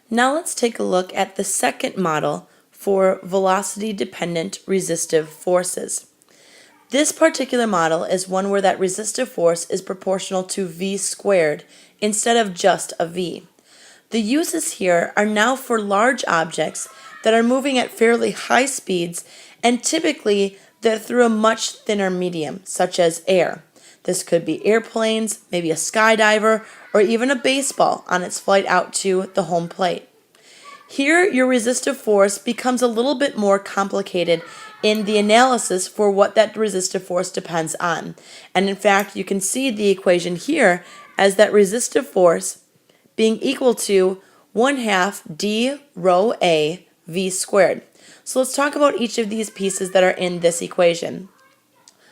Now let's take a look at the second model for velocity-dependent resistive forces. This particular model is one where that resistive force is proportional to v squared instead of just a v. The uses here are now for large objects that are moving at fairly high speeds and typically they're through a much thinner medium, such as air. This could be airplanes, maybe a skydiver, or even a baseball on its flight out to the home plate. Here, your resistive force becomes a little bit more complicated in the analysis for what that resistive force depends on. And in fact, you can see the equation here as that resistive force being equal to 1/2 d rho a v squared. So let's talk about each of these pieces that are in this equation.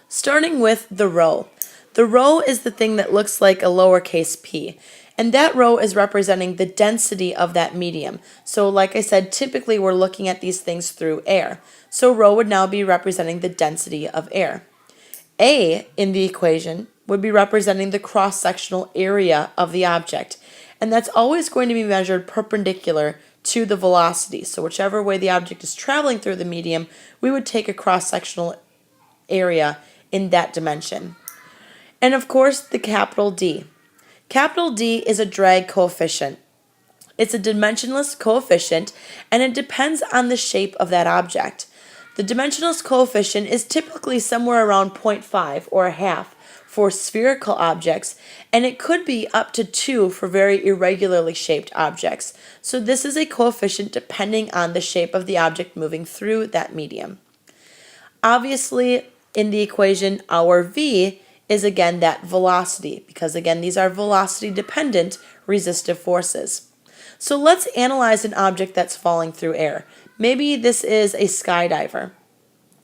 Starting with the rho. The rho is the thing that looks like a lowercase p. And that rho is representing the density of that medium. So like I said, typically we're looking at these things through air. So rho would now be representing the density of air. A in the equation would be representing the cross-sectional area of the object. And that's always going to be measured perpendicular to the velocity. So whichever way the object is traveling through the medium, we would take a cross-sectional area in that dimension. And of course, the capital D. Capital D is a drag coefficient. It's a dimensionless coefficient, and it depends on the shape of that object. The dimensionless coefficient is typically somewhere around 0.5 or a half for spherical objects, and it could be up to 2 for very irregularly shaped objects. So this is a coefficient depending on the shape of the object moving through that medium. Obviously, in the equation, our V is again that velocity, because again these are velocity dependent resistive forces. So let's analyze an object that's falling through air. Maybe this is a skydiver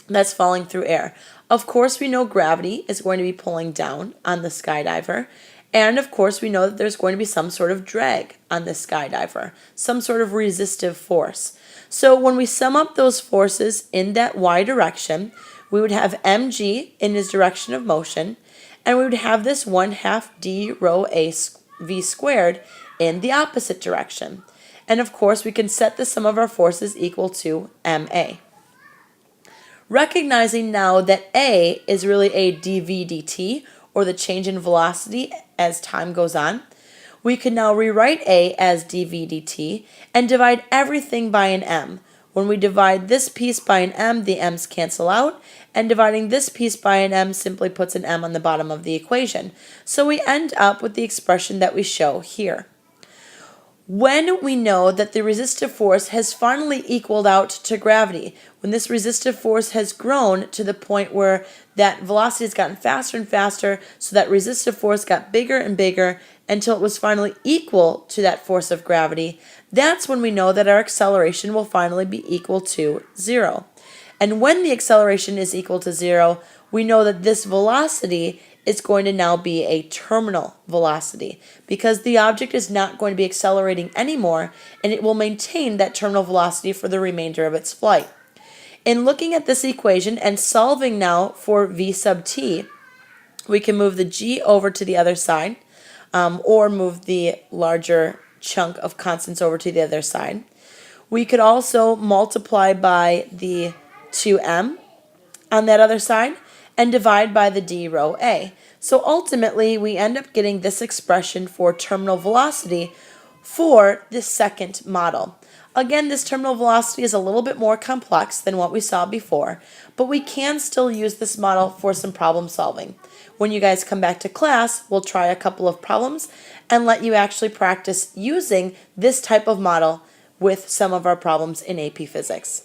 that's falling through air. Of course we know gravity is going to be pulling down on the skydiver, and of course we know that there's going to be some sort of drag on the skydiver, some sort of resistive force. So when we sum up those forces in that y direction, we would have mg in his direction of motion, and we would have this 1/2 d rho a v squared in the opposite direction. And of course, we can set the sum of our forces equal to ma. Recognizing now that a is really a dv dt, or the change in velocity as time goes on, we can now rewrite a as dv dt and divide everything by an m. When we divide this piece by an m, the m's cancel out, and dividing this piece by an m simply puts an m on the bottom of the equation. So we end up with the expression that we show here. When we know that the resistive force has finally equaled out to gravity, when this resistive force has grown to the point where that velocity has gotten faster and faster, so that resistive force got bigger and bigger until it was finally equal to that force of gravity, that's when we know that our acceleration will finally be equal to 0. And when the acceleration is equal to 0, we know that this velocity is going to now be a terminal velocity, because the object is not going to be accelerating anymore, and it will maintain that terminal velocity for the remainder of its flight. In looking at this equation and solving now for v sub t, we can move the g over to the other side, or move the larger chunk of constants over to the other side. We could also multiply by the 2m on that other side and divide by the d rho a. So ultimately, we end up getting this expression for terminal velocity for this second model. Again, this terminal velocity is a little bit more complex than what we saw before, but we can still use this model for some problem solving. When you guys come back to class, we'll try a couple of problems and let you actually practice using this type of model with some of our problems in AP Physics.